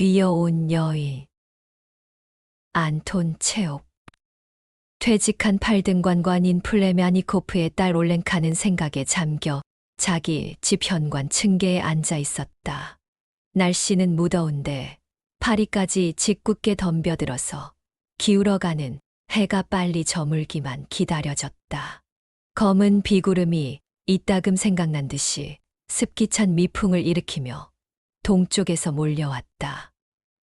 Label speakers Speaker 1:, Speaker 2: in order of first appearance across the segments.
Speaker 1: 귀여운 여인. 안톤 체홉. 퇴직한 8등관관인 플레메아니코프의 딸 올렌카는 생각에 잠겨 자기 집 현관 층계에 앉아 있었다. 날씨는 무더운데 파리까지 짓궂게 덤벼들어서 기울어가는 해가 빨리 저물기만 기다려졌다. 검은 비구름이 이따금 생각난 듯이 습기찬 미풍을 일으키며 동쪽에서 몰려왔다.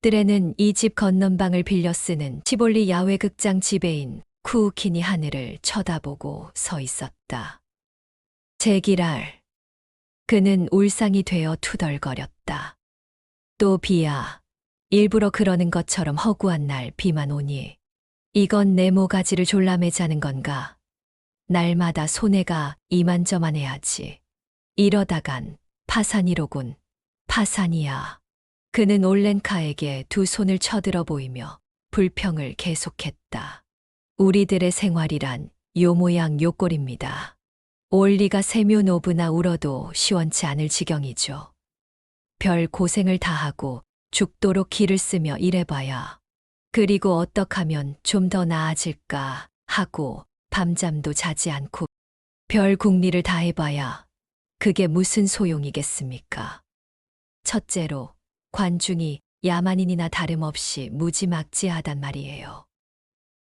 Speaker 1: 뜰에는 이 집 건넌방을 빌려 쓰는 치볼리 야외극장 지배인 쿠우킨이 하늘을 쳐다보고 서 있었다. 제기랄. 그는 울상이 되어 투덜거렸다. 또 비야. 일부러 그러는 것처럼 허구한 날 비만 오니. 이건 내 모가지를 졸라매자는 건가? 날마다 손해가 이만저만해야지. 이러다간 파산이로군. 파산이야. 그는 올렌카에게 두 손을 쳐들어 보이며 불평을 계속했다. 우리들의 생활이란 요 모양 요 꼴입니다. 올리가 세묘노브나 울어도 시원치 않을 지경이죠. 별 고생을 다하고 죽도록 기를 쓰며 일해봐야. 그리고 어떡하면 좀 더 나아질까 하고 밤잠도 자지 않고 별 궁리를 다해봐야 그게 무슨 소용이겠습니까? 첫째로 관중이 야만인이나 다름없이 무지막지하단 말이에요.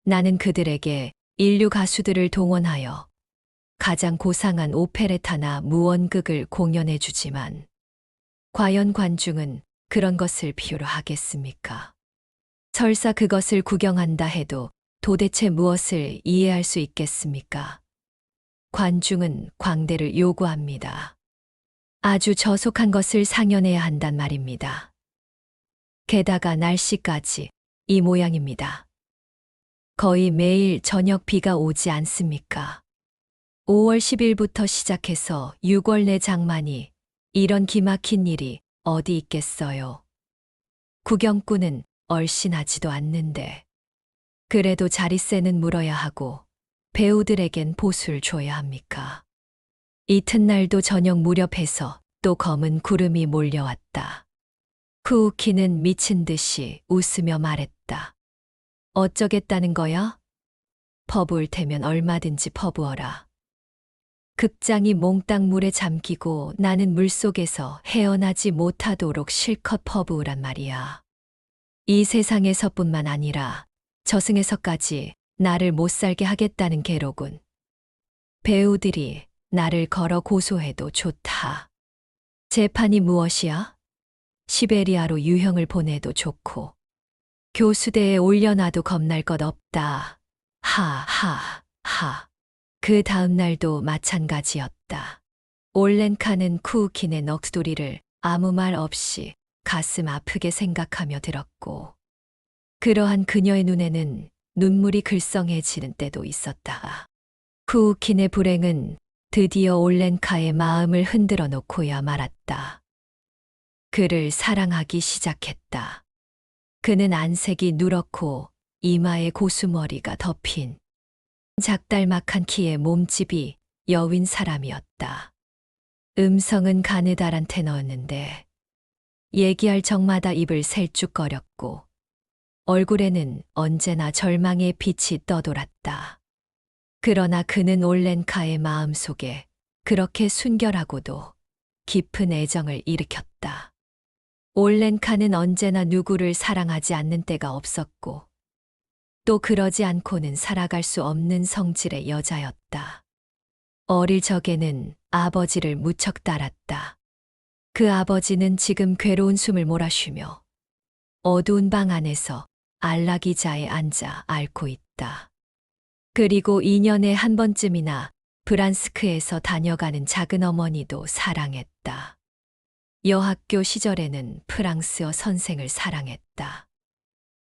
Speaker 1: 나는 그들에게 인류 가수들을 동원하여 가장 고상한 오페레타나 무언극을 공연해 주지만 과연 관중은 그런 것을 필요로 하겠습니까? 설사 그것을 구경한다 해도 도대체 무엇을 이해할 수 있겠습니까? 관중은 광대를 요구합니다. 아주 저속한 것을 상연해야 한단 말입니다. 게다가 날씨까지 이 모양입니다. 거의 매일 저녁 비가 오지 않습니까? 5월 10일부터 시작해서 6월 내 장만이 이런 기막힌 일이 어디 있겠어요. 구경꾼은 얼씬하지도 않는데. 그래도 자릿세는 물어야 하고 배우들에겐 보수를 줘야 합니까? 이튿날도 저녁 무렵해서 또 검은 구름이 몰려왔다. 쿠우키는 미친 듯이 웃으며 말했다. 어쩌겠다는 거야? 퍼부을 테면 얼마든지 퍼부어라. 극장이 몽땅 물에 잠기고 나는 물속에서 헤어나지 못하도록 실컷 퍼부으란 말이야. 이 세상에서뿐만 아니라 저승에서까지 나를 못살게 하겠다는 괴로군. 배우들이 나를 걸어 고소해도 좋다. 재판이 무엇이야? 시베리아로 유형을 보내도 좋고 교수대에 올려놔도 겁날 것 없다. 하하하. 그 다음 날도 마찬가지였다. 올렌카는 쿠우킨의 넋두리를 아무 말 없이 가슴 아프게 생각하며 들었고 그러한 그녀의 눈에는 눈물이 글썽해지는 때도 있었다. 쿠우킨의 불행은 드디어 올렌카의 마음을 흔들어 놓고야 말았다. 그를 사랑하기 시작했다. 그는 안색이 누렇고 이마에 고수머리가 덮인 작달막한 키의 몸집이 여윈 사람이었다. 음성은 가느다란 테너였는데 얘기할 적마다 입을 셀쭉거렸고 얼굴에는 언제나 절망의 빛이 떠돌았다. 그러나 그는 올렌카의 마음속에 그렇게 순결하고도 깊은 애정을 일으켰다. 올렌카는 언제나 누구를 사랑하지 않는 때가 없었고 또 그러지 않고는 살아갈 수 없는 성질의 여자였다. 어릴 적에는 아버지를 무척 따랐다. 그 아버지는 지금 괴로운 숨을 몰아쉬며 어두운 방 안에서 안락의자에 앉아 앓고 있다. 그리고 2년에 한 번쯤이나 브란스크에서 다녀가는 작은 어머니도 사랑했다. 여학교 시절에는 프랑스어 선생을 사랑했다.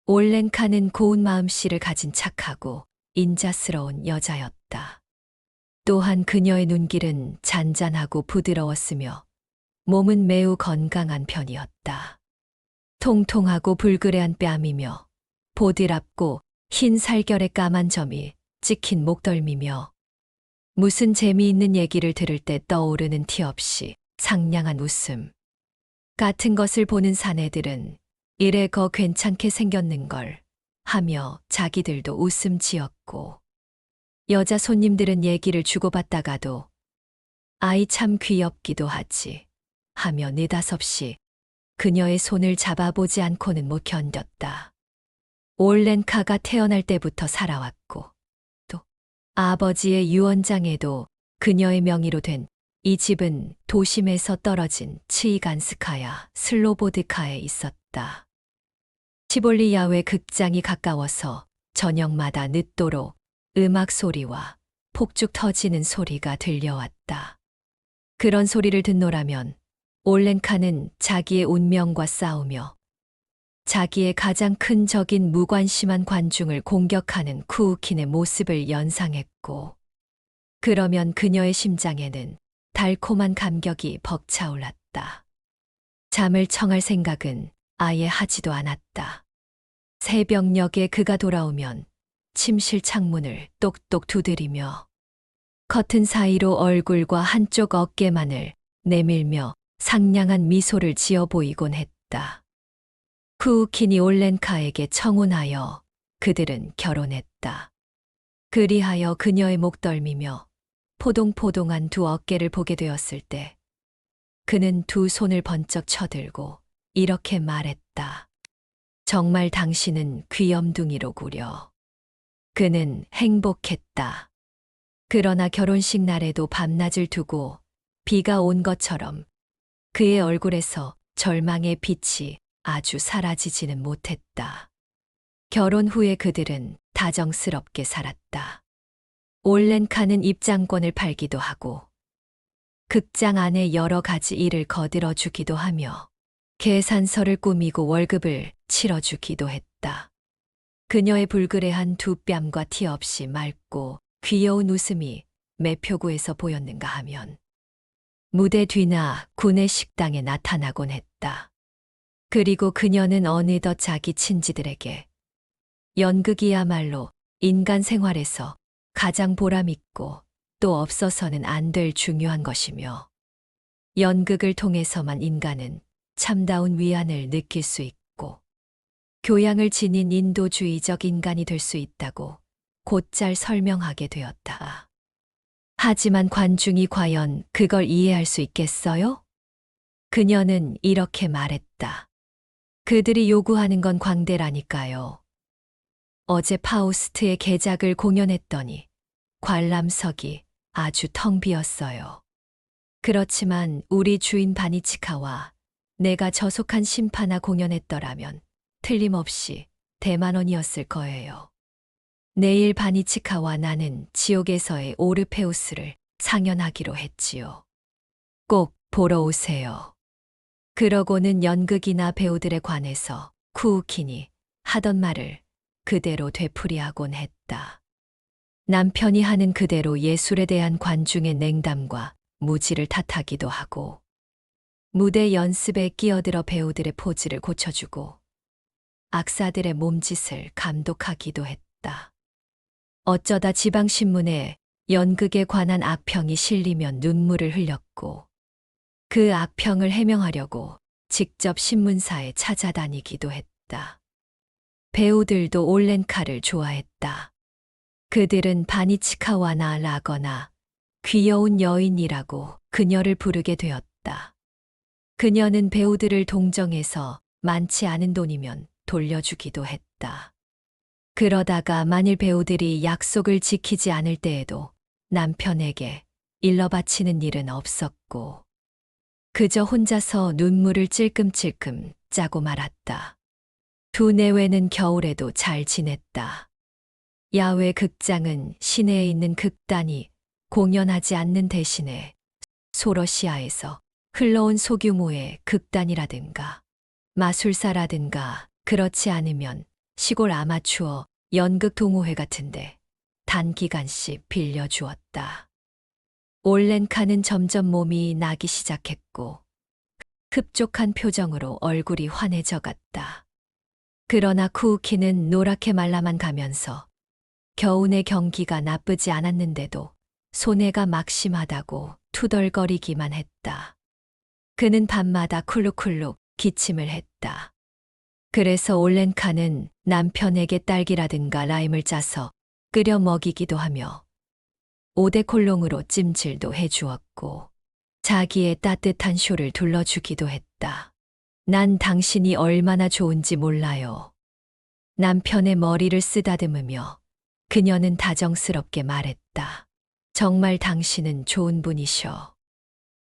Speaker 1: 올렌카는 고운 마음씨를 가진 착하고 인자스러운 여자였다. 또한 그녀의 눈길은 잔잔하고 부드러웠으며 몸은 매우 건강한 편이었다. 통통하고 불그레한 뺨이며 보드랍고 흰 살결의 까만 점이 찍힌 목덜미며 무슨 재미있는 얘기를 들을 때 떠오르는 티 없이 상냥한 웃음 같은 것을 보는 사내들은 이래 거 괜찮게 생겼는걸 하며 자기들도 웃음 지었고 여자 손님들은 얘기를 주고받다가도 아이 참 귀엽기도 하지 하며 느닷없이 그녀의 손을 잡아보지 않고는 못 견뎠다. 올렌카가 태어날 때부터 살아왔고 또 아버지의 유언장에도 그녀의 명의로 된 이 집은 도심에서 떨어진 츠이간스카야 슬로보드카에 있었다. 치볼리 야외 극장이 가까워서 저녁마다 늦도록 음악 소리와 폭죽 터지는 소리가 들려왔다. 그런 소리를 듣노라면 올렌카는 자기의 운명과 싸우며 자기의 가장 큰 적인 무관심한 관중을 공격하는 쿠우킨의 모습을 연상했고, 그러면 그녀의 심장에는 달콤한 감격이 벅차올랐다. 잠을 청할 생각은 아예 하지도 않았다. 새벽녘에 그가 돌아오면 침실 창문을 똑똑 두드리며 커튼 사이로 얼굴과 한쪽 어깨만을 내밀며 상냥한 미소를 지어 보이곤 했다. 쿠우킨이 올렌카에게 청혼하여 그들은 결혼했다. 그리하여 그녀의 목덜미며 포동포동한 두 어깨를 보게 되었을 때 그는 두 손을 번쩍 쳐들고 이렇게 말했다. 정말 당신은 귀염둥이로구려. 그는 행복했다. 그러나 결혼식 날에도 밤낮을 두고 비가 온 것처럼 그의 얼굴에서 절망의 빛이 아주 사라지지는 못했다. 결혼 후에 그들은 다정스럽게 살았다. 올렌카는 입장권을 팔기도 하고 극장 안에 여러 가지 일을 거들어 주기도 하며 계산서를 꾸미고 월급을 치러주기도 했다. 그녀의 불그레한 두 뺨과 티 없이 맑고 귀여운 웃음이 매표구에서 보였는가 하면 무대 뒤나 군의 식당에 나타나곤 했다. 그리고 그녀는 어느덧 자기 친지들에게 연극이야말로 인간 생활에서 가장 보람있고 또 없어서는 안 될 중요한 것이며 연극을 통해서만 인간은 참다운 위안을 느낄 수 있고 교양을 지닌 인도주의적 인간이 될 수 있다고 곧잘 설명하게 되었다. 하지만 관중이 과연 그걸 이해할 수 있겠어요? 그녀는 이렇게 말했다. 그들이 요구하는 건 광대라니까요. 어제 파우스트의 개작을 공연했더니 관람석이 아주 텅 비었어요. 그렇지만 우리 주인 바니치카와 내가 저속한 심파나 공연했더라면 틀림없이 대만원이었을 거예요. 내일 바니치카와 나는 지옥에서의 오르페우스를 상연하기로 했지요. 꼭 보러 오세요. 그러고는 연극이나 배우들에 관해서 쿠우킨이 하던 말을 그대로 되풀이하곤 했다. 남편이 하는 그대로 예술에 대한 관중의 냉담과 무지를 탓하기도 하고 무대 연습에 끼어들어 배우들의 포즈를 고쳐주고 악사들의 몸짓을 감독하기도 했다. 어쩌다 지방신문에 연극에 관한 악평이 실리면 눈물을 흘렸고 그 악평을 해명하려고 직접 신문사에 찾아다니기도 했다. 배우들도 올렌카를 좋아했다. 그들은 바니치카와나 라거나 귀여운 여인이라고 그녀를 부르게 되었다. 그녀는 배우들을 동정해서 많지 않은 돈이면 돌려주기도 했다. 그러다가 만일 배우들이 약속을 지키지 않을 때에도 남편에게 일러 바치는 일은 없었고 그저 혼자서 눈물을 찔끔찔끔 짜고 말았다. 두 내외는 겨울에도 잘 지냈다. 야외 극장은 시내에 있는 극단이 공연하지 않는 대신에 소러시아에서 흘러온 소규모의 극단이라든가 마술사라든가 그렇지 않으면 시골 아마추어 연극 동호회 같은데 단기간씩 빌려주었다. 올렌카는 점점 몸이 나기 시작했고 흡족한 표정으로 얼굴이 환해져 갔다. 그러나 쿠우키는 노랗게 말라만 가면서 겨우내 경기가 나쁘지 않았는데도 손해가 막심하다고 투덜거리기만 했다. 그는 밤마다 쿨룩쿨룩 기침을 했다. 그래서 올렌카는 남편에게 딸기라든가 라임을 짜서 끓여 먹이기도 하며 오데콜롱으로 찜질도 해주었고 자기의 따뜻한 쇼를 둘러주기도 했다. 난 당신이 얼마나 좋은지 몰라요. 남편의 머리를 쓰다듬으며 그녀는 다정스럽게 말했다. 정말 당신은 좋은 분이셔.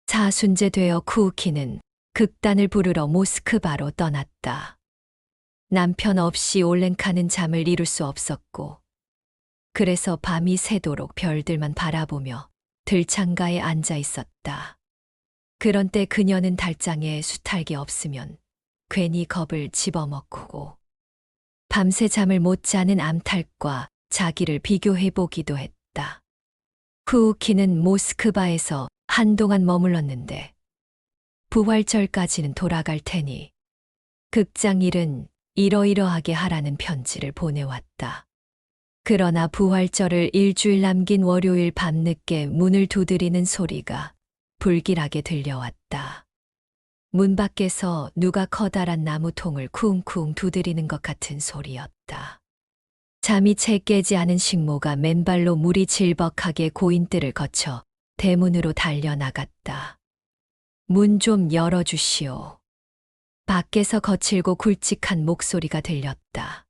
Speaker 1: 사순제되어 쿠우키는 극단을 부르러 모스크바로 떠났다. 남편 없이 올렌카는 잠을 이룰 수 없었고 그래서 밤이 새도록 별들만 바라보며 들창가에 앉아 있었다. 그런 때 그녀는 달장에 수탈기 없으면 괜히 겁을 집어먹고 밤새 잠을 못 자는 암탈과 자기를 비교해 보기도 했다. 쿠우키는 모스크바에서 한동안 머물렀는데 부활절까지는 돌아갈 테니 극장 일은 이러이러하게 하라는 편지를 보내왔다. 그러나 부활절을 일주일 남긴 월요일 밤늦게 문을 두드리는 소리가 불길하게 들려왔다. 문 밖에서 누가 커다란 나무통을 쿵쿵 두드리는 것 같은 소리였다. 잠이 채 깨지 않은 식모가 맨발로 물이 질벅하게 고인뜰을 거쳐 대문으로 달려나갔다. 문 좀 열어주시오. 밖에서 거칠고 굵직한 목소리가 들렸다.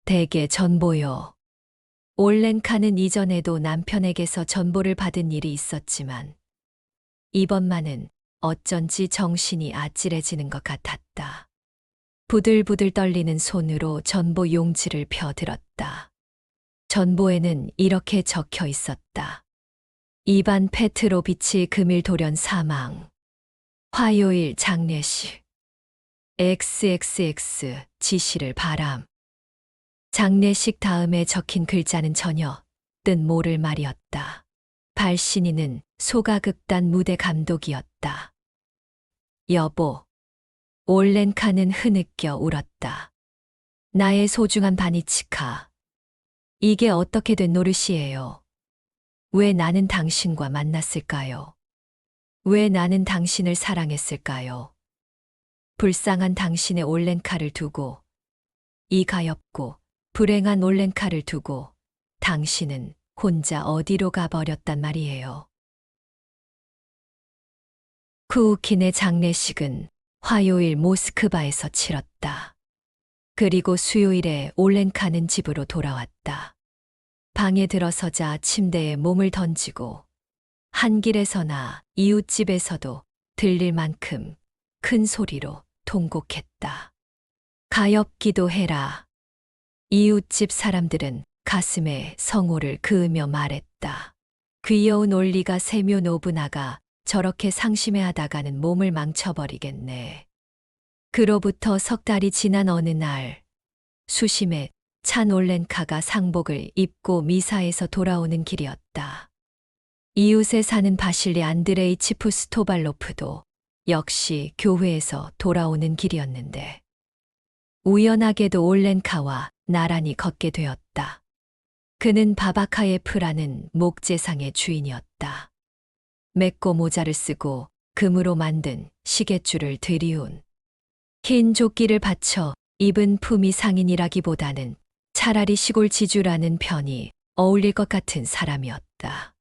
Speaker 1: 대개 전보요. 올렌카는 이전에도 남편에게서 전보를 받은 일이 있었지만 이번만은 어쩐지 정신이 아찔해지는 것 같았다. 부들부들 떨리는 손으로 전보 용지를 펴들었다. 전보에는 이렇게 적혀 있었다. 이반 페트로비치 금일 돌연 사망. 화요일 장례식. XXX 지시를 바람. 장례식 다음에 적힌 글자는 전혀 뜻 모를 말이었다. 발신인은 소가극단 무대 감독이었다. 여보. 올렌카는 흐느껴 울었다. 나의 소중한 바니치카. 이게 어떻게 된 노릇이에요? 왜 나는 당신과 만났을까요? 왜 나는 당신을 사랑했을까요? 불쌍한 당신의 올렌카를 두고, 이 가엾고 불행한 올렌카를 두고 당신은 혼자 어디로 가버렸단 말이에요. 쿠우킨의 장례식은 화요일 모스크바에서 치렀다. 그리고 수요일에 올렌카는 집으로 돌아왔다. 방에 들어서자 침대에 몸을 던지고 한 길에서나 이웃집에서도 들릴 만큼 큰 소리로 통곡했다. 가엾기도 해라. 이웃집 사람들은 가슴에 성호를 그으며 말했다. 귀여운 올리가 세묘 노부나가 저렇게 상심해하다가는 몸을 망쳐버리겠네. 그로부터 석 달이 지난 어느 날 수심에 찬 올렌카가 상복을 입고 미사에서 돌아오는 길이었다. 이웃에 사는 바실리 안드레이치 푸스토발로프도 역시 교회에서 돌아오는 길이었는데 우연하게도 올렌카와 나란히 걷게 되었다. 그는 바바카예프라는 목재상의 주인이었다. 맺고 모자를 쓰고 금으로 만든 시계줄을 들이운 흰 조끼를 받쳐 입은 품이 상인이라기보다는 차라리 시골 지주라는 편이 어울릴 것 같은 사람이었다.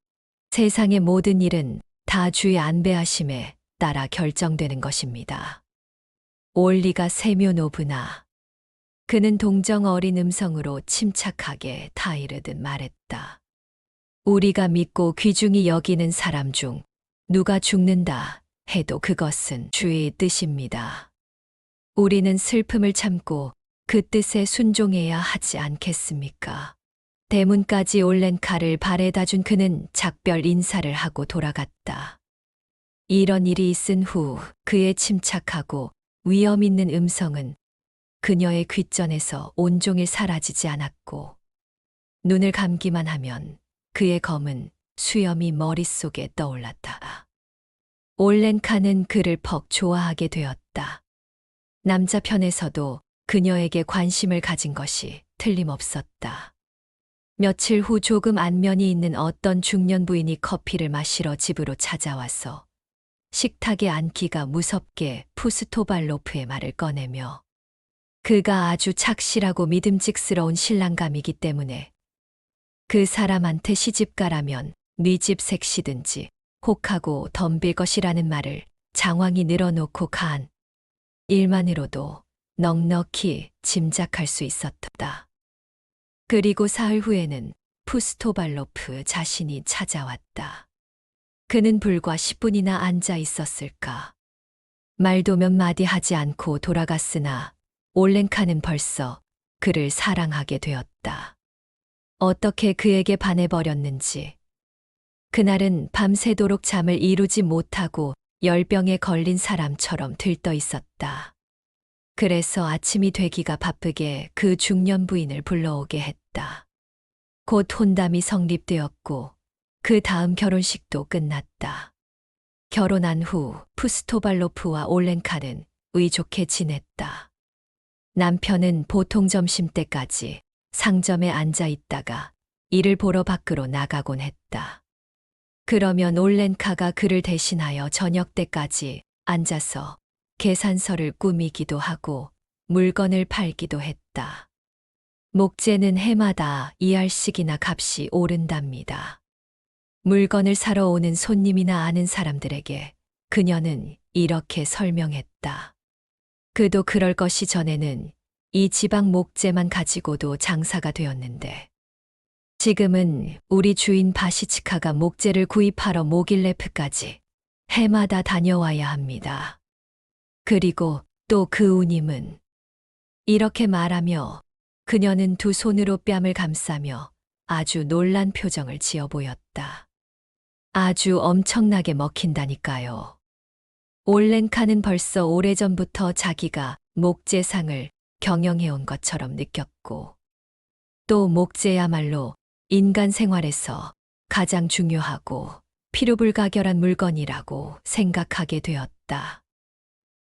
Speaker 1: 세상의 모든 일은 다 주의 안배하심에 따라 결정되는 것입니다. 올리가 세묘 노부나. 그는 동정 어린 음성으로 침착하게 타이르듯 말했다. 우리가 믿고 귀중히 여기는 사람 중 누가 죽는다 해도 그것은 주의 뜻입니다. 우리는 슬픔을 참고 그 뜻에 순종해야 하지 않겠습니까? 대문까지 올렌카를 발에다 준 그는 작별 인사를 하고 돌아갔다. 이런 일이 있은 후 그의 침착하고 위험 있는 음성은 그녀의 귓전에서 온종일 사라지지 않았고 눈을 감기만 하면 그의 검은 수염이 머릿속에 떠올랐다. 올렌카는 그를 퍽 좋아하게 되었다. 남자 편에서도 그녀에게 관심을 가진 것이 틀림없었다. 며칠 후 조금 안면이 있는 어떤 중년 부인이 커피를 마시러 집으로 찾아와서 식탁에 앉기가 무섭게 푸스토발로프의 말을 꺼내며 그가 아주 착실하고 믿음직스러운 신랑감이기 때문에 그 사람한테 시집가라면 네 집 색시든지 혹하고 덤빌 것이라는 말을 장황히 늘어놓고 간 일만으로도 넉넉히 짐작할 수 있었다. 그리고 사흘 후에는 푸스토발로프 자신이 찾아왔다. 그는 불과 10분이나 앉아 있었을까. 말도 몇 마디 하지 않고 돌아갔으나 올렌카는 벌써 그를 사랑하게 되었다. 어떻게 그에게 반해버렸는지. 그날은 밤새도록 잠을 이루지 못하고 열병에 걸린 사람처럼 들떠 있었다. 그래서 아침이 되기가 바쁘게 그 중년 부인을 불러오게 했다. 곧 혼담이 성립되었고 그 다음 결혼식도 끝났다. 결혼한 후 푸스토발로프와 올렌카는 의좋게 지냈다. 남편은 보통 점심때까지 상점에 앉아 있다가 일을 보러 밖으로 나가곤 했다. 그러면 올렌카가 그를 대신하여 저녁 때까지 앉아서 계산서를 꾸미기도 하고 물건을 팔기도 했다. 목재는 해마다 2알씩이나 값이 오른답니다. 물건을 사러 오는 손님이나 아는 사람들에게 그녀는 이렇게 설명했다. 그도 그럴 것이 전에는 이 지방 목재만 가지고도 장사가 되었는데 지금은 우리 주인 바시치카가 목재를 구입하러 모길레프까지 해마다 다녀와야 합니다. 그리고 또 그 우님은 이렇게 말하며 그녀는 두 손으로 뺨을 감싸며 아주 놀란 표정을 지어 보였다. 아주 엄청나게 먹힌다니까요. 올렌카는 벌써 오래전부터 자기가 목재상을 경영해온 것처럼 느꼈고 또 목재야말로 인간 생활에서 가장 중요하고 필요불가결한 물건이라고 생각하게 되었다.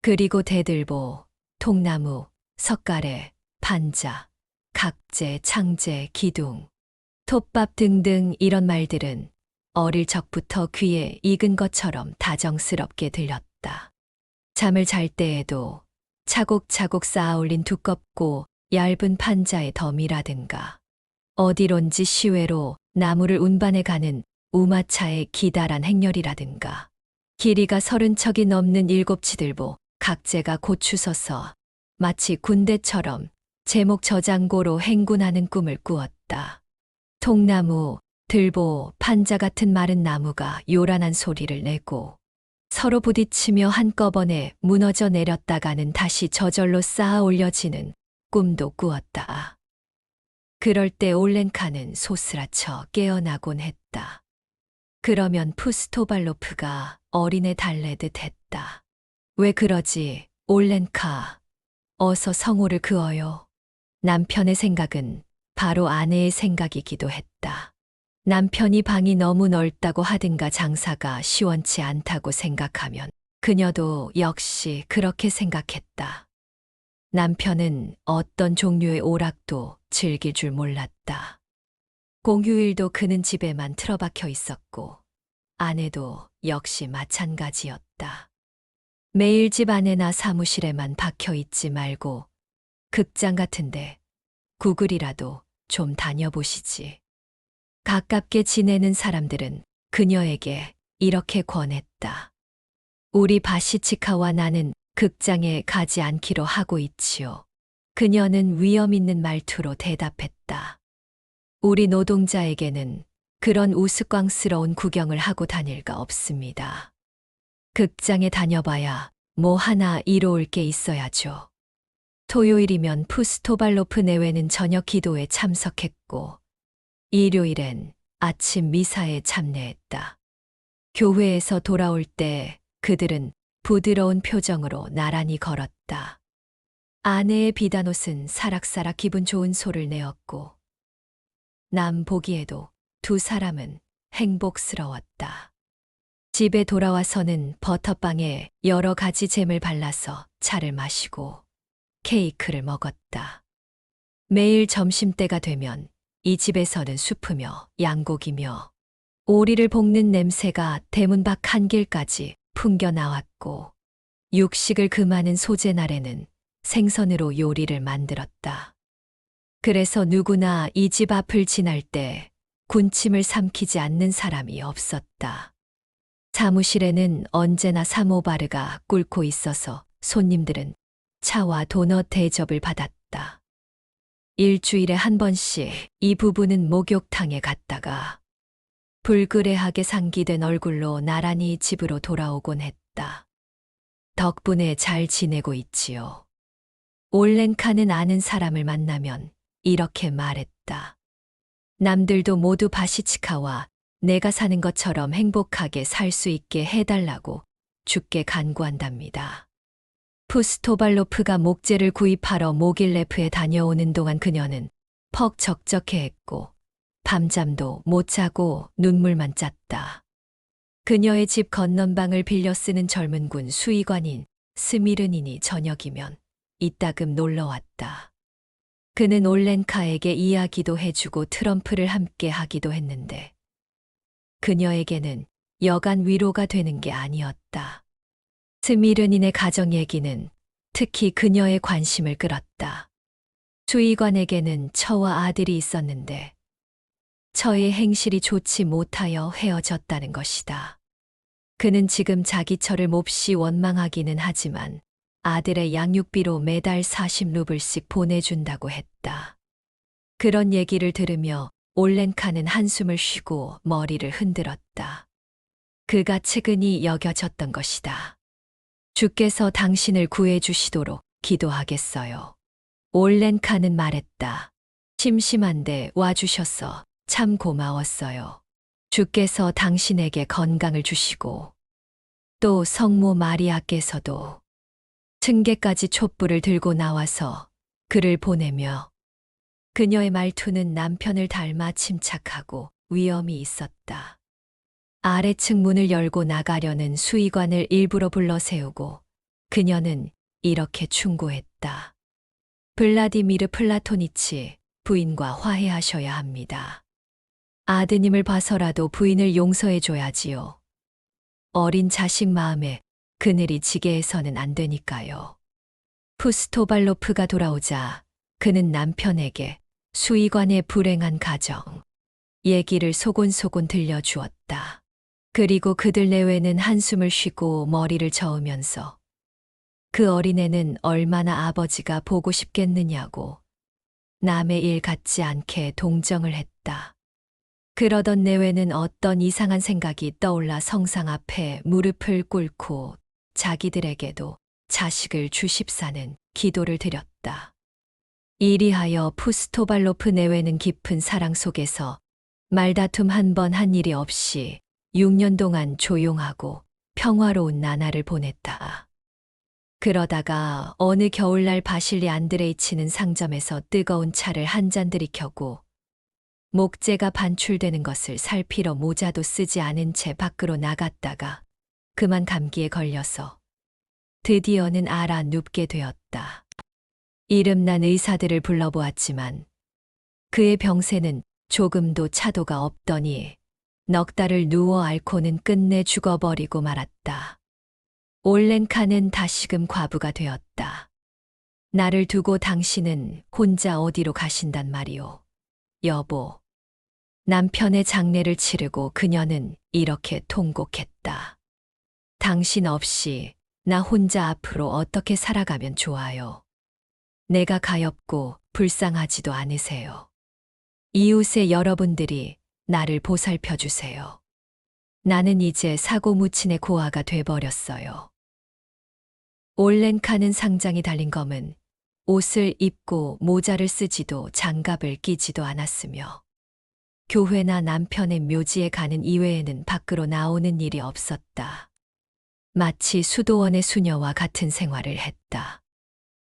Speaker 1: 그리고 대들보, 통나무, 석가래, 판자, 각재, 창재, 기둥, 톱밥 등등 이런 말들은 어릴 적부터 귀에 익은 것처럼 다정스럽게 들렸다. 잠을 잘 때에도 차곡차곡 쌓아올린 두껍고 얇은 판자의 덤이라든가 어디론지 시외로 나무를 운반해 가는 우마차의 기다란 행렬이라든가 길이가 30척이 넘는 7치들보 각재가 고추서서 마치 군대처럼 제목 저장고로 행군하는 꿈을 꾸었다. 통나무, 들보, 판자 같은 마른 나무가 요란한 소리를 내고 서로 부딪히며 한꺼번에 무너져 내렸다가는 다시 저절로 쌓아 올려지는 꿈도 꾸었다. 그럴 때 올렌카는 소스라쳐 깨어나곤 했다. 그러면 푸스토발로프가 어린애 달래듯 했다. 왜 그러지, 올렌카. 어서 성호를 그어요. 남편의 생각은 바로 아내의 생각이기도 했다. 남편이 방이 너무 넓다고 하든가 장사가 시원치 않다고 생각하면 그녀도 역시 그렇게 생각했다. 남편은 어떤 종류의 오락도 즐길 줄 몰랐다. 공휴일도 그는 집에만 틀어박혀 있었고 아내도 역시 마찬가지였다. 매일 집 안에나 사무실에만 박혀 있지 말고 극장 같은데 구글이라도 좀 다녀보시지. 가깝게 지내는 사람들은 그녀에게 이렇게 권했다. 우리 바시치카와 나는 극장에 가지 않기로 하고 있지요. 그녀는 위험 있는 말투로 대답했다. 우리 노동자에게는 그런 우스꽝스러운 구경을 하고 다닐까 없습니다. 극장에 다녀봐야 뭐 하나 이로울 게 있어야죠. 토요일이면 푸스토발로프 내외는 저녁 기도에 참석했고 일요일엔 아침 미사에 참여했다. 교회에서 돌아올 때 그들은 부드러운 표정으로 나란히 걸었다. 아내의 비단옷은 사락사락 기분 좋은 소를 내었고 남 보기에도 두 사람은 행복스러웠다. 집에 돌아와서는 버터빵에 여러 가지 잼을 발라서 차를 마시고 케이크를 먹었다. 매일 점심때가 되면 이 집에서는 수프며 양고기며 오리를 볶는 냄새가 대문 밖 한길까지 풍겨 나왔고 육식을 금하는 소재날에는 생선으로 요리를 만들었다. 그래서 누구나 이 집 앞을 지날 때 군침을 삼키지 않는 사람이 없었다. 사무실에는 언제나 사모바르가 꿇고 있어서 손님들은 차와 도넛 대접을 받았다. 일주일에 한 번씩 이 부부는 목욕탕에 갔다가 불그레하게 상기된 얼굴로 나란히 집으로 돌아오곤 했다. 덕분에 잘 지내고 있지요. 올렌카는 아는 사람을 만나면 이렇게 말했다. 남들도 모두 바시치카와 내가 사는 것처럼 행복하게 살 수 있게 해달라고 주께 간구한답니다. 푸스토발로프가 목재를 구입하러 모길레프에 다녀오는 동안 그녀는 퍽 적적해했고 밤잠도 못 자고 눈물만 짰다. 그녀의 집 건넌방을 빌려 쓰는 젊은 군 수의관인 스미르닌이 저녁이면 이따금 놀러왔다. 그는 올렌카에게 이야기도 해주고 트럼프를 함께 하기도 했는데 그녀에게는 여간 위로가 되는 게 아니었다. 스미르닌의 가정 얘기는 특히 그녀의 관심을 끌었다. 수의관에게는 처와 아들이 있었는데 처의 행실이 좋지 못하여 헤어졌다는 것이다. 그는 지금 자기 처를 몹시 원망하기는 하지만 아들의 양육비로 매달 40루블씩 보내준다고 했다. 그런 얘기를 들으며 올렌카는 한숨을 쉬고 머리를 흔들었다. 그가 측은히 여겨졌던 것이다. 주께서 당신을 구해주시도록 기도하겠어요. 올렌카는 말했다. 심심한데 와주셔서 참 고마웠어요. 주께서 당신에게 건강을 주시고 또 성모 마리아께서도 층계까지 촛불을 들고 나와서 그를 보내며 그녀의 말투는 남편을 닮아 침착하고 위엄이 있었다. 아래층 문을 열고 나가려는 수의관을 일부러 불러 세우고 그녀는 이렇게 충고했다. 블라디미르 플라토니치 부인과 화해하셔야 합니다. 아드님을 봐서라도 부인을 용서해줘야지요. 어린 자식 마음에 그늘이 지게 해서는 안 되니까요. 푸스토발로프가 돌아오자 그는 남편에게 수의관의 불행한 가정 얘기를 소곤소곤 들려주었다. 그리고 그들 내외는 한숨을 쉬고 머리를 저으면서 그 어린애는 얼마나 아버지가 보고 싶겠느냐고 남의 일 같지 않게 동정을 했다. 그러던 내외는 어떤 이상한 생각이 떠올라 성상 앞에 무릎을 꿇고 자기들에게도 자식을 주십사는 기도를 드렸다. 이리하여 푸스토발로프 내외는 깊은 사랑 속에서 말다툼 한 번 한 일이 없이 6년 동안 조용하고 평화로운 나날을 보냈다. 그러다가 어느 겨울날 바실리 안드레이치는 상점에서 뜨거운 차를 한 잔 들이켜고 목재가 반출되는 것을 살피러 모자도 쓰지 않은 채 밖으로 나갔다가 그만 감기에 걸려서 드디어는 알아 눕게 되었다. 이름난 의사들을 불러보았지만 그의 병세는 조금도 차도가 없더니 넉 달을 누워 앓고는 끝내 죽어버리고 말았다. 올렌카는 다시금 과부가 되었다. 나를 두고 당신은 혼자 어디로 가신단 말이오. 여보. 남편의 장례를 치르고 그녀는 이렇게 통곡했다. 당신 없이 나 혼자 앞으로 어떻게 살아가면 좋아요. 내가 가엾고 불쌍하지도 않으세요. 이웃의 여러분들이 나를 보살펴 주세요. 나는 이제 사고무친의 고아가 돼버렸어요. 올렌카는 상장이 달린 검은 옷을 입고 모자를 쓰지도 장갑을 끼지도 않았으며 교회나 남편의 묘지에 가는 이외에는 밖으로 나오는 일이 없었다. 마치 수도원의 수녀와 같은 생활을 했다.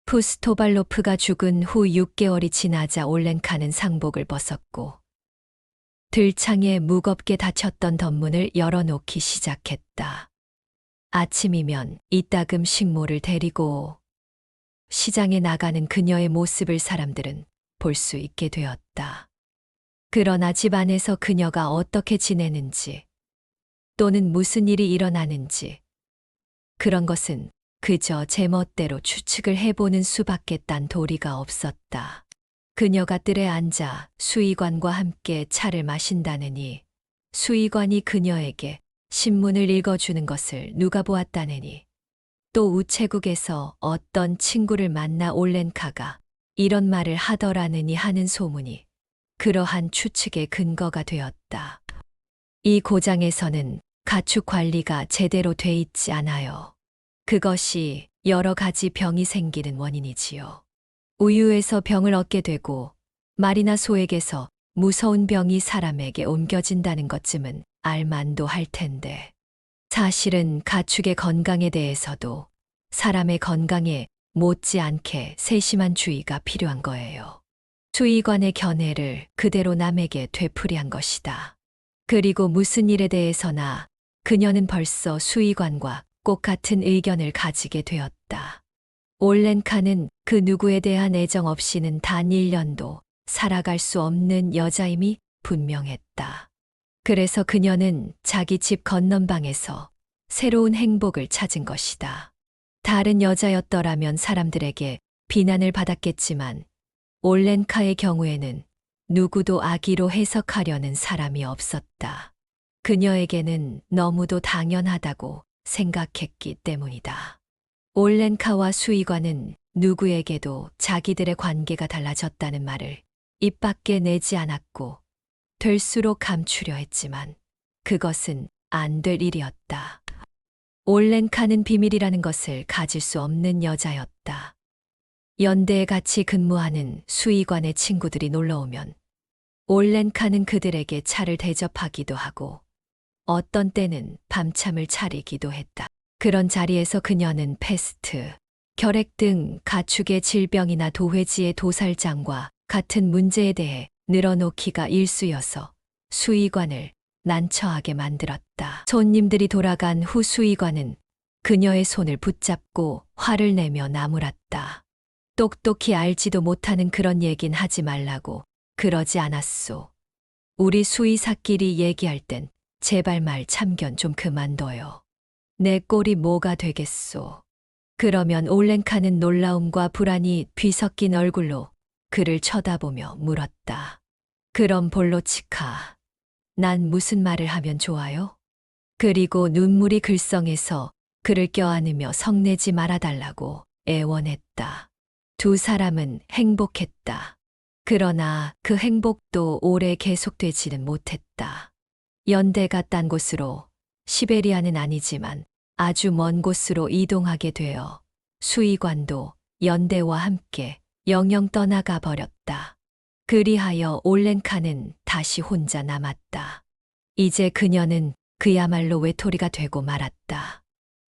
Speaker 1: 푸스토발로프가 죽은 후 6개월이 지나자 올렌카는 상복을 벗었고 들창에 무겁게 닫혔던 덧문을 열어놓기 시작했다. 아침이면 이따금 식모를 데리고 시장에 나가는 그녀의 모습을 사람들은 볼 수 있게 되었다. 그러나 집 안에서 그녀가 어떻게 지내는지 또는 무슨 일이 일어나는지 그런 것은 그저 제멋대로 추측을 해보는 수밖에 딴 도리가 없었다. 그녀가 뜰에 앉아 수의관과 함께 차를 마신다느니 수의관이 그녀에게 신문을 읽어주는 것을 누가 보았다느니 또 우체국에서 어떤 친구를 만나 올렌카가 이런 말을 하더라느니 하는 소문이 그러한 추측의 근거가 되었다. 이 고장에서는 가축 관리가 제대로 돼 있지 않아요. 그것이 여러 가지 병이 생기는 원인이지요. 우유에서 병을 얻게 되고 말이나 소에게서 무서운 병이 사람에게 옮겨진다는 것쯤은 알만도 할 텐데 사실은 가축의 건강에 대해서도 사람의 건강에 못지않게 세심한 주의가 필요한 거예요. 수의관의 견해를 그대로 남에게 되풀이한 것이다. 그리고 무슨 일에 대해서나 그녀는 벌써 수의관과 꼭 같은 의견을 가지게 되었다. 올렌카는 그 누구에 대한 애정 없이는 단 1년도 살아갈 수 없는 여자임이 분명했다. 그래서 그녀는 자기 집 건넌방에서 새로운 행복을 찾은 것이다. 다른 여자였더라면 사람들에게 비난을 받았겠지만 올렌카의 경우에는 누구도 악의로 해석하려는 사람이 없었다. 그녀에게는 너무도 당연하다고 생각했기 때문이다. 올렌카와 수의관은 누구에게도 자기들의 관계가 달라졌다는 말을 입 밖에 내지 않았고 될수록 감추려 했지만 그것은 안 될 일이었다. 올렌카는 비밀이라는 것을 가질 수 없는 여자였다. 연대에 같이 근무하는 수의관의 친구들이 놀러오면 올렌카는 그들에게 차를 대접하기도 하고 어떤 때는 밤참을 차리기도 했다. 그런 자리에서 그녀는 패스트, 결핵 등 가축의 질병이나 도회지의 도살장과 같은 문제에 대해 늘어놓기가 일쑤여서 수의관을 난처하게 만들었다. 손님들이 돌아간 후 수의관은 그녀의 손을 붙잡고 화를 내며 나무랐다. 똑똑히 알지도 못하는 그런 얘긴 하지 말라고 그러지 않았소. 우리 수의사끼리 얘기할 땐 제발 말 참견 좀 그만둬요. 내 꼴이 뭐가 되겠소. 그러면 올렌카는 놀라움과 불안이 뒤섞인 얼굴로 그를 쳐다보며 물었다. 그럼 볼로치카, 난 무슨 말을 하면 좋아요? 그리고 눈물이 글썽해서 그를 껴안으며 성내지 말아달라고 애원했다. 두 사람은 행복했다. 그러나 그 행복도 오래 계속되지는 못했다. 연대가 딴 곳으로, 시베리아는 아니지만 아주 먼 곳으로 이동하게 되어 수의관도 연대와 함께 영영 떠나가 버렸다. 그리하여 올렌카는 다시 혼자 남았다. 이제 그녀는 그야말로 외톨이가 되고 말았다.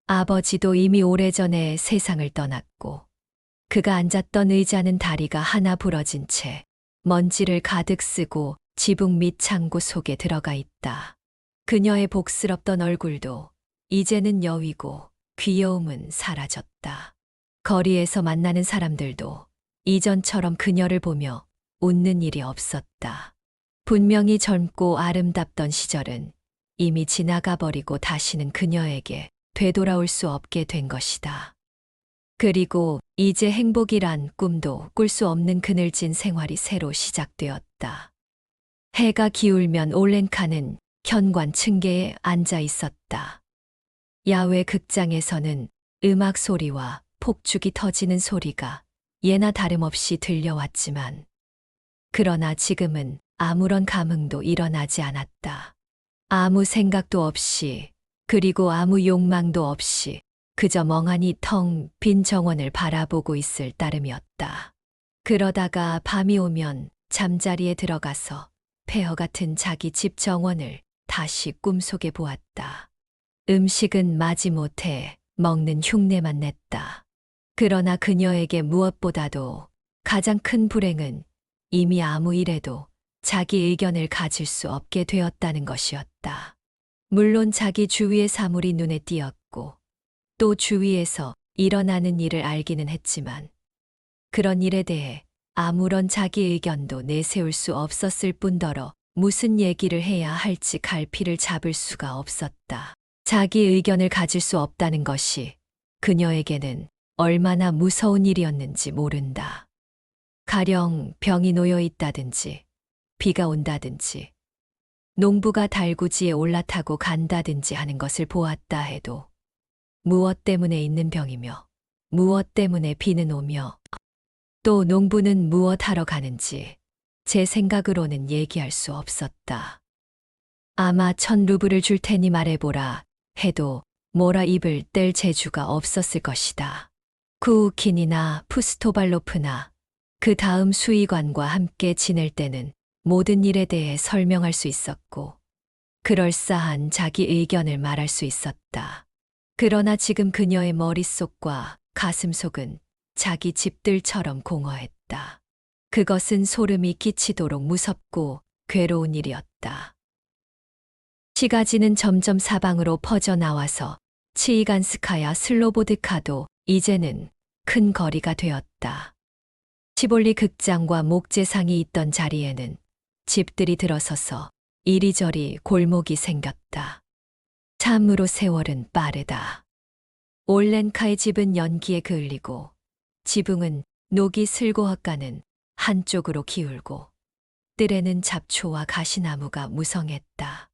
Speaker 1: 아버지도 이미 오래전에 세상을 떠났고 그가 앉았던 의자는 다리가 하나 부러진 채 먼지를 가득 쓰고 지붕 밑 창고 속에 들어가 있다. 그녀의 복스럽던 얼굴도 이제는 여위고 귀여움은 사라졌다. 거리에서 만나는 사람들도 이전처럼 그녀를 보며 웃는 일이 없었다. 분명히 젊고 아름답던 시절은 이미 지나가 버리고 다시는 그녀에게 되돌아올 수 없게 된 것이다. 그리고 이제 행복이란 꿈도 꿀 수 없는 그늘진 생활이 새로 시작되었다. 해가 기울면 올렌카는 현관 층계에 앉아 있었다. 야외 극장에서는 음악 소리와 폭죽이 터지는 소리가 예나 다름없이 들려왔지만 그러나 지금은 아무런 감흥도 일어나지 않았다. 아무 생각도 없이 그리고 아무 욕망도 없이 그저 멍하니 텅 빈 정원을 바라보고 있을 따름이었다. 그러다가 밤이 오면 잠자리에 들어가서 폐허 같은 자기 집 정원을 다시 꿈속에 보았다. 음식은 마지못해 먹는 흉내만 냈다. 그러나 그녀에게 무엇보다도 가장 큰 불행은 이미 아무 일에도 자기 의견을 가질 수 없게 되었다는 것이었다. 물론 자기 주위의 사물이 눈에 띄었고 또 주위에서 일어나는 일을 알기는 했지만 그런 일에 대해 아무런 자기 의견도 내세울 수 없었을 뿐더러 무슨 얘기를 해야 할지 갈피를 잡을 수가 없었다. 자기 의견을 가질 수 없다는 것이 그녀에게는 얼마나 무서운 일이었는지 모른다. 가령 병이 놓여 있다든지, 비가 온다든지, 농부가 달구지에 올라타고 간다든지 하는 것을 보았다 해도 무엇 때문에 있는 병이며 무엇 때문에 비는 오며 또 농부는 무엇 하러 가는지 제 생각으로는 얘기할 수 없었다. 아마 1,000루블을 줄 테니 말해보라 해도 뭐라 입을 뗄 재주가 없었을 것이다. 쿠우킨이나 푸스토발로프나 그 다음 수의관과 함께 지낼 때는 모든 일에 대해 설명할 수 있었고 그럴싸한 자기 의견을 말할 수 있었다. 그러나 지금 그녀의 머릿속과 가슴속은 자기 집들처럼 공허했다. 그것은 소름이 끼치도록 무섭고 괴로운 일이었다. 시가지는 점점 사방으로 퍼져나와서 치이간스카야 슬로보드카도 이제는 큰 거리가 되었다. 치볼리 극장과 목재상이 있던 자리에는 집들이 들어서서 이리저리 골목이 생겼다. 참으로 세월은 빠르다. 올렌카의 집은 연기에 그을리고 지붕은 녹이 슬고 헛가는 한쪽으로 기울고 뜰에는 잡초와 가시나무가 무성했다.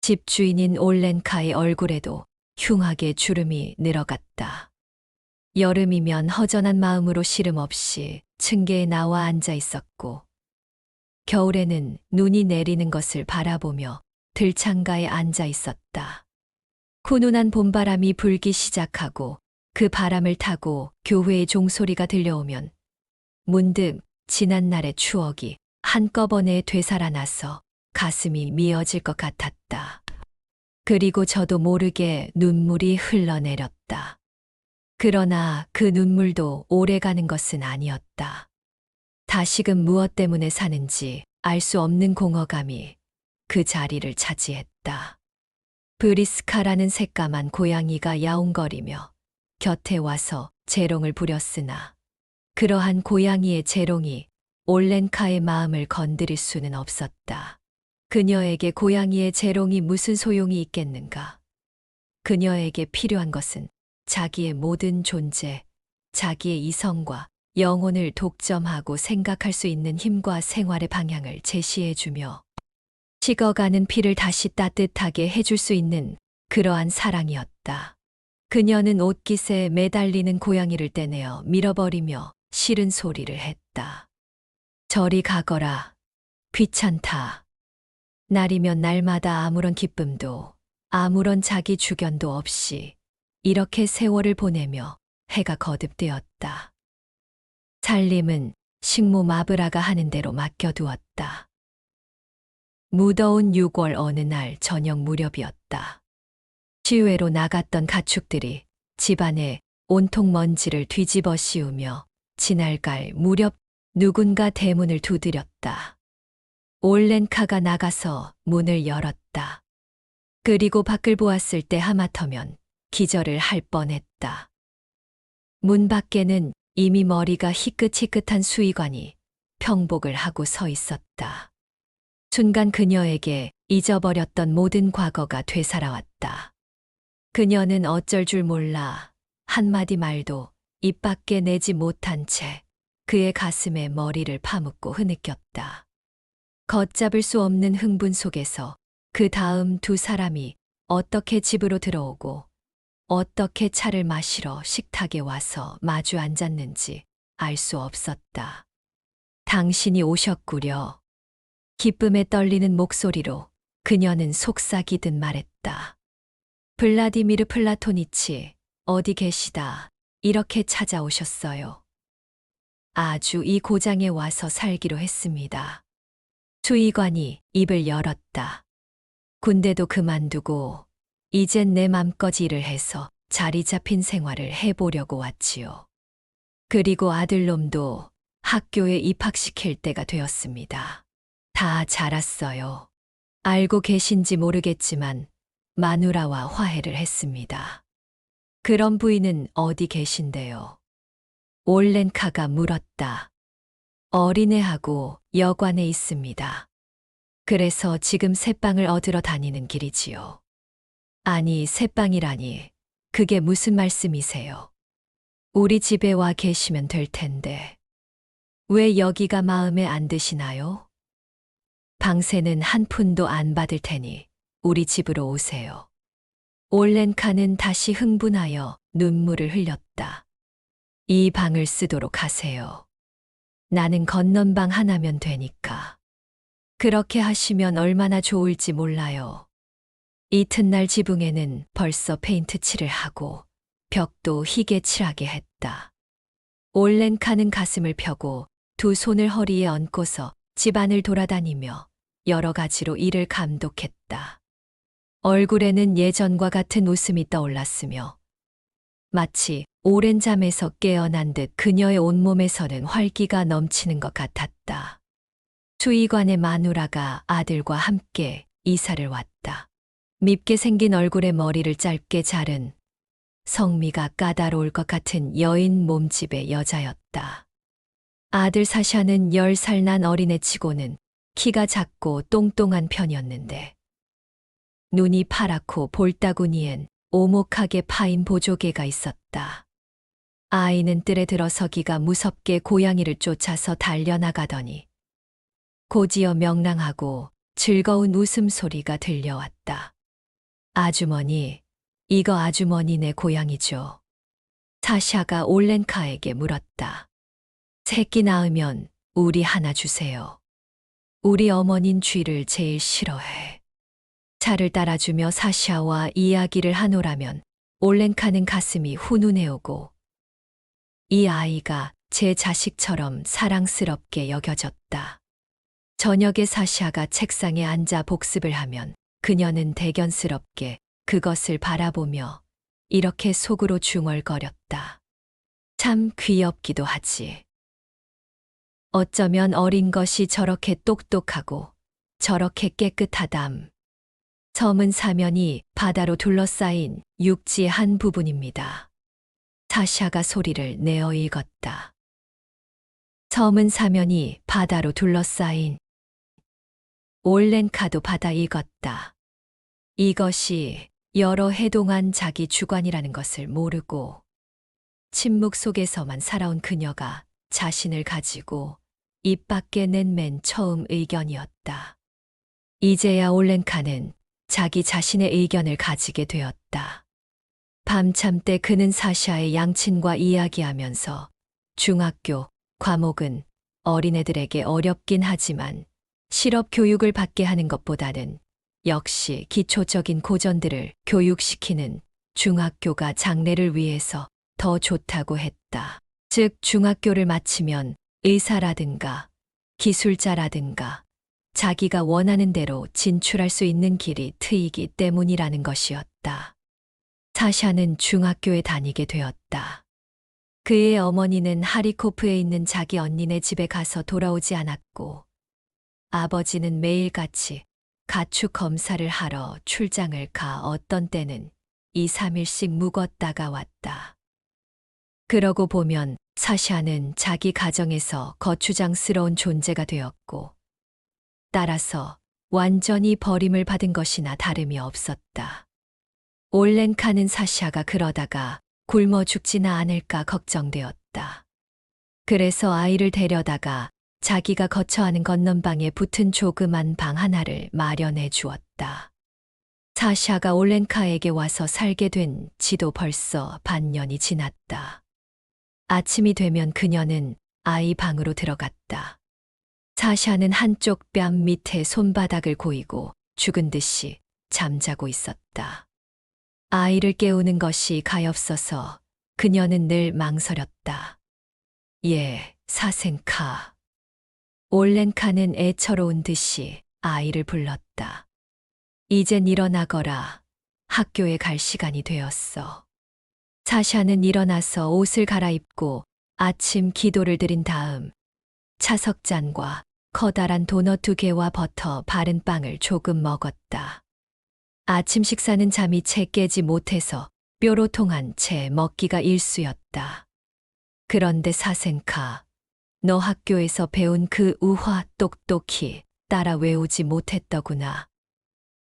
Speaker 1: 집주인인 올렌카의 얼굴에도 흉하게 주름이 늘어갔다. 여름이면 허전한 마음으로 시름 없이 층계에 나와 앉아 있었고 겨울에는 눈이 내리는 것을 바라보며 들창가에 앉아 있었다. 훈훈한 봄바람이 불기 시작하고 그 바람을 타고 교회의 종소리가 들려오면 문득 지난날의 추억이 한꺼번에 되살아나서 가슴이 미어질 것 같았다. 그리고 저도 모르게 눈물이 흘러내렸다. 그러나 그 눈물도 오래가는 것은 아니었다. 다시금 무엇 때문에 사는지 알 수 없는 공허감이 그 자리를 차지했다. 브리스카라는 새까만 고양이가 야옹거리며 곁에 와서 재롱을 부렸으나 그러한 고양이의 재롱이 올렌카의 마음을 건드릴 수는 없었다. 그녀에게 고양이의 재롱이 무슨 소용이 있겠는가? 그녀에게 필요한 것은 자기의 모든 존재, 자기의 이성과 영혼을 독점하고 생각할 수 있는 힘과 생활의 방향을 제시해주며 식어가는 피를 다시 따뜻하게 해줄 수 있는 그러한 사랑이었다. 그녀는 옷깃에 매달리는 고양이를 떼내어 밀어버리며 싫은 소리를 했다. 저리 가거라. 귀찮다. 날이면 날마다 아무런 기쁨도 아무런 자기 주견도 없이 이렇게 세월을 보내며 해가 거듭되었다. 살림은 식모 마브라가 하는 대로 맡겨두었다. 무더운 6월 어느 날 저녁 무렵이었다. 시외로 나갔던 가축들이 집안에 온통 먼지를 뒤집어 씌우며 지날갈 무렵 누군가 대문을 두드렸다. 올렌카가 나가서 문을 열었다. 그리고 밖을 보았을 때 하마터면 기절을 할 뻔했다. 문 밖에는 이미 머리가 희끗희끗한 수의관이 평복을 하고 서 있었다. 순간 그녀에게 잊어버렸던 모든 과거가 되살아왔다. 그녀는 어쩔 줄 몰라 한마디 말도 입 밖에 내지 못한 채 그의 가슴에 머리를 파묻고 흐느꼈다. 걷잡을 수 없는 흥분 속에서 그 다음 두 사람이 어떻게 집으로 들어오고 어떻게 차를 마시러 식탁에 와서 마주 앉았는지 알 수 없었다. 당신이 오셨구려. 기쁨에 떨리는 목소리로 그녀는 속삭이듯 말했다. 블라디미르 플라토니치, 어디 계시다. 이렇게 찾아오셨어요. 아주 이 고장에 와서 살기로 했습니다. 수의관이 입을 열었다. 군대도 그만두고 이젠 내 맘껏 일을 해서 자리 잡힌 생활을 해보려고 왔지요. 그리고 아들놈도 학교에 입학시킬 때가 되었습니다. 다 자랐어요. 알고 계신지 모르겠지만 마누라와 화해를 했습니다. 그런 부인은 어디 계신데요? 올렌카가 물었다. 어린애하고 여관에 있습니다. 그래서 지금 새빵을 얻으러 다니는 길이지요. 아니, 새빵이라니. 그게 무슨 말씀이세요? 우리 집에 와 계시면 될 텐데. 왜 여기가 마음에 안 드시나요? 방세는 한 푼도 안 받을 테니 우리 집으로 오세요. 올렌카는 다시 흥분하여 눈물을 흘렸다. 이 방을 쓰도록 하세요. 나는 건넌 방 하나면 되니까. 그렇게 하시면 얼마나 좋을지 몰라요. 이튿날 지붕에는 벌써 페인트 칠을 하고 벽도 희게 칠하게 했다. 올렌카는 가슴을 펴고 두 손을 허리에 얹고서 집안을 돌아다니며 여러 가지로 일을 감독했다. 얼굴에는 예전과 같은 웃음이 떠올랐으며 마치 오랜 잠에서 깨어난 듯 그녀의 온몸에서는 활기가 넘치는 것 같았다. 수의관의 마누라가 아들과 함께 이사를 왔다. 밉게 생긴 얼굴에 머리를 짧게 자른 성미가 까다로울 것 같은 여인 몸집의 여자였다. 아들 사샤는 10살 난 어린애 치고는 키가 작고 똥똥한 편이었는데 눈이 파랗고 볼따구니엔 오목하게 파인 보조개가 있었다. 아이는 뜰에 들어서기가 무섭게 고양이를 쫓아서 달려나가더니 곧이어 명랑하고 즐거운 웃음소리가 들려왔다. 아주머니, 이거 아주머니네 고양이죠. 사샤가 올렌카에게 물었다. 새끼 낳으면 우리 하나 주세요. 우리 어머닌 쥐를 제일 싫어해. 차를 따라주며 사샤와 이야기를 하노라면 올렌카는 가슴이 훈훈해오고 이 아이가 제 자식처럼 사랑스럽게 여겨졌다. 저녁에 사샤가 책상에 앉아 복습을 하면 그녀는 대견스럽게 그것을 바라보며 이렇게 속으로 중얼거렸다. 참 귀엽기도 하지. 어쩌면 어린 것이 저렇게 똑똑하고 저렇게 깨끗하담. 섬은 사면이 바다로 둘러싸인 육지의 한 부분입니다. 사샤가 소리를 내어 읽었다. 섬은 사면이 바다로 둘러싸인 올렌카도 받아 읽었다. 이것이 여러 해 동안 자기 주관이라는 것을 모르고 침묵 속에서만 살아온 그녀가 자신을 가지고 입 밖에 낸 맨 처음 의견이었다. 이제야 올렌카는 자기 자신의 의견을 가지게 되었다. 밤참 때 그는 사샤의 양친과 이야기하면서 중학교 과목은 어린애들에게 어렵긴 하지만 실업 교육을 받게 하는 것보다는 역시 기초적인 고전들을 교육시키는 중학교가 장래를 위해서 더 좋다고 했다. 즉 중학교를 마치면 의사라든가 기술자라든가 자기가 원하는 대로 진출할 수 있는 길이 트이기 때문이라는 것이었다. 사샤는 중학교에 다니게 되었다. 그의 어머니는 하리코프에 있는 자기 언니네 집에 가서 돌아오지 않았고 아버지는 매일같이 가축 검사를 하러 출장을 가 어떤 때는 2, 3일씩 묵었다가 왔다. 그러고 보면 사샤는 자기 가정에서 거추장스러운 존재가 되었고 따라서 완전히 버림을 받은 것이나 다름이 없었다. 올렌카는 사샤가 그러다가 굶어 죽지나 않을까 걱정되었다. 그래서 아이를 데려다가 자기가 거처하는 건넌방에 붙은 조그만 방 하나를 마련해 주었다. 사샤가 올렌카에게 와서 살게 된 지도 벌써 반년이 지났다. 아침이 되면 그녀는 아이 방으로 들어갔다. 사샤는 한쪽 뺨 밑에 손바닥을 고이고 죽은 듯이 잠자고 있었다. 아이를 깨우는 것이 가엾어서 그녀는 늘 망설였다. 예, 사생카. 올렌카는 애처로운 듯이 아이를 불렀다. 이젠 일어나거라. 학교에 갈 시간이 되었어. 사샤는 일어나서 옷을 갈아입고 아침 기도를 드린 다음 차석잔과 커다란 도넛 2개와 버터 바른 빵을 조금 먹었다. 아침 식사는 잠이 채 깨지 못해서 뾰로통한 채 먹기가 일쑤였다. 그런데 사생카, 너 학교에서 배운 그 우화 똑똑히 따라 외우지 못했더구나.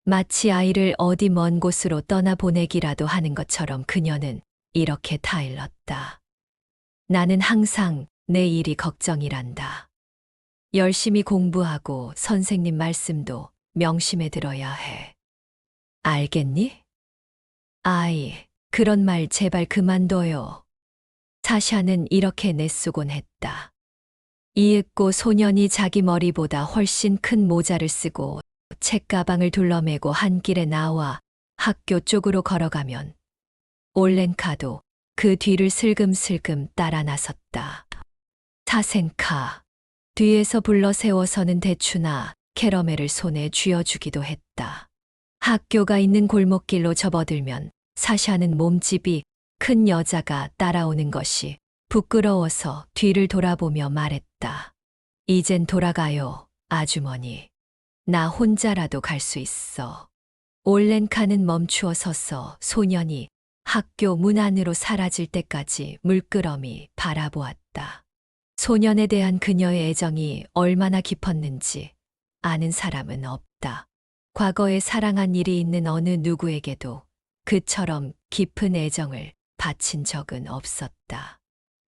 Speaker 1: 마치 아이를 어디 먼 곳으로 떠나보내기라도 하는 것처럼 그녀는 이렇게 타일렀다. 나는 항상 내 일이 걱정이란다. 열심히 공부하고 선생님 말씀도 명심해 들어야 해. 알겠니? 아이, 그런 말 제발 그만둬요. 사샤는 이렇게 내쓰곤 했다. 이윽고 소년이 자기 머리보다 훨씬 큰 모자를 쓰고 책가방을 둘러매고 한 길에 나와 학교 쪽으로 걸어가면 올렌카도 그 뒤를 슬금슬금 따라 나섰다. 사생카. 뒤에서 불러 세워서는 대추나 캐러멜을 손에 쥐어주기도 했다. 학교가 있는 골목길로 접어들면 사샤는 몸집이 큰 여자가 따라오는 것이 부끄러워서 뒤를 돌아보며 말했다. 이젠 돌아가요, 아주머니. 나 혼자라도 갈 수 있어. 올렌카는 멈추어 서서 소년이 학교 문 안으로 사라질 때까지 물끄러미 바라보았다. 소년에 대한 그녀의 애정이 얼마나 깊었는지 아는 사람은 없다. 과거에 사랑한 일이 있는 어느 누구에게도 그처럼 깊은 애정을 바친 적은 없었다.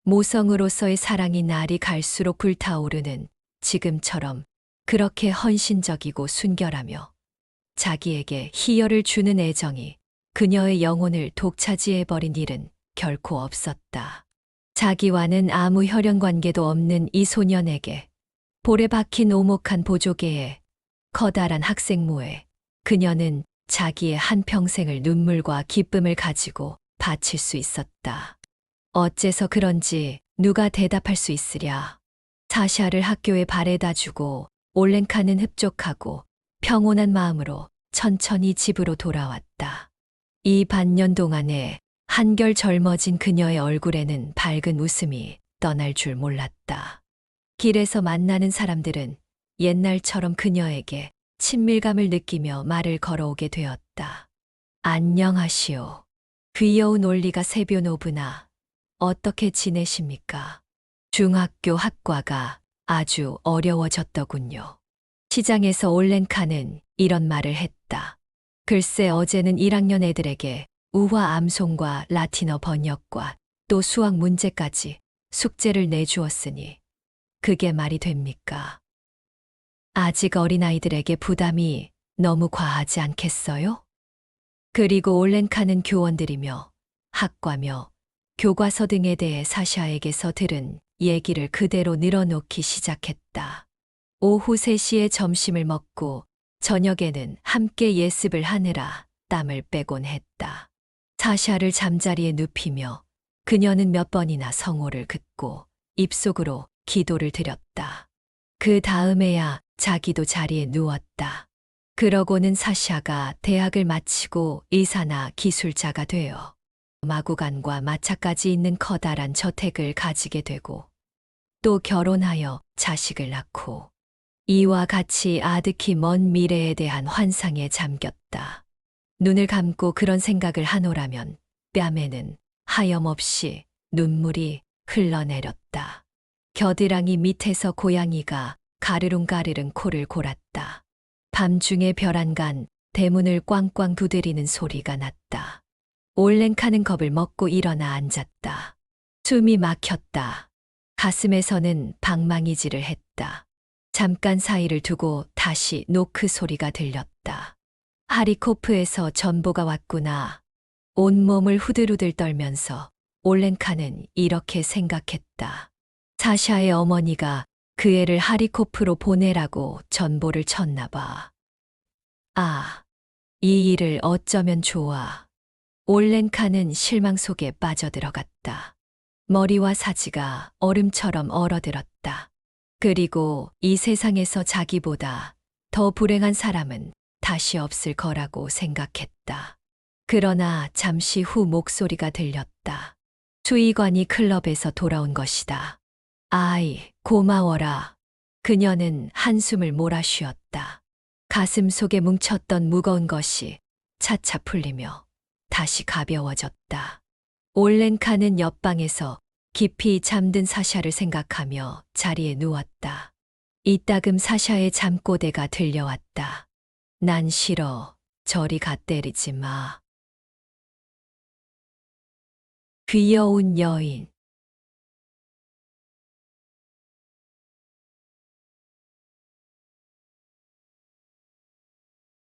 Speaker 1: 모성으로서의 사랑이 날이 갈수록 불타오르는 지금처럼 그렇게 헌신적이고 순결하며 자기에게 희열을 주는 애정이 그녀의 영혼을 독차지해버린 일은 결코 없었다. 자기와는 아무 혈연 관계도 없는 이 소년에게 볼에 박힌 오목한 보조개에 커다란 학생모에 그녀는 자기의 한평생을 눈물과 기쁨을 가지고 바칠 수 있었다. 어째서 그런지 누가 대답할 수 있으랴. 사샤를 학교에 바래다 주고 올렌카는 흡족하고 평온한 마음으로 천천히 집으로 돌아왔다. 이 반년 동안에 한결 젊어진 그녀의 얼굴에는 밝은 웃음이 떠날 줄 몰랐다. 길에서 만나는 사람들은 옛날처럼 그녀에게 친밀감을 느끼며 말을 걸어오게 되었다. 안녕하시오. 귀여운 올리가 세변오브나 어떻게 지내십니까? 중학교 학과가 아주 어려워졌더군요. 시장에서 올렌카는 이런 말을 했다. 글쎄 어제는 1학년 애들에게 우화 암송과 라틴어 번역과 또 수학 문제까지 숙제를 내주었으니 그게 말이 됩니까? 아직 어린아이들에게 부담이 너무 과하지 않겠어요? 그리고 올렌카는 교원들이며 학과며 교과서 등에 대해 사샤에게서 들은 얘기를 그대로 늘어놓기 시작했다. 오후 3시에 점심을 먹고 저녁에는 함께 예습을 하느라 땀을 빼곤 했다. 사샤를 잠자리에 눕히며 그녀는 몇 번이나 성호를 긋고 입속으로 기도를 드렸다. 그 다음에야 자기도 자리에 누웠다. 그러고는 사샤가 대학을 마치고 의사나 기술자가 되어 마구간과 마차까지 있는 커다란 저택을 가지게 되고 또 결혼하여 자식을 낳고 이와 같이 아득히 먼 미래에 대한 환상에 잠겼다. 눈을 감고 그런 생각을 하노라면 뺨에는 하염없이 눈물이 흘러내렸다. 겨드랑이 밑에서 고양이가 가르릉가르릉 코를 골았다. 밤중에 벼란간 대문을 꽝꽝 두드리는 소리가 났다. 올렌카는 겁을 먹고 일어나 앉았다. 숨이 막혔다. 가슴에서는 방망이질을 했다. 잠깐 사이를 두고 다시 노크 소리가 들렸다. 하리코프에서 전보가 왔구나. 온몸을 후들후들 떨면서 올렌카는 이렇게 생각했다. 사샤의 어머니가 그 애를 하리코프로 보내라고 전보를 쳤나 봐. 아, 이 일을 어쩌면 좋아. 올렌카는 실망 속에 빠져들어갔다. 머리와 사지가 얼음처럼 얼어들었다. 그리고 이 세상에서 자기보다 더 불행한 사람은 다시 없을 거라고 생각했다. 그러나 잠시 후 목소리가 들렸다. 수의관이 클럽에서 돌아온 것이다. 아이, 고마워라. 그녀는 한숨을 몰아쉬었다. 가슴 속에 뭉쳤던 무거운 것이 차차 풀리며 다시 가벼워졌다. 올렌카는 옆방에서 깊이 잠든 사샤를 생각하며 자리에 누웠다. 이따금 사샤의 잠꼬대가 들려왔다. 난 싫어. 저리 가 때리지 마. 귀여운 여인.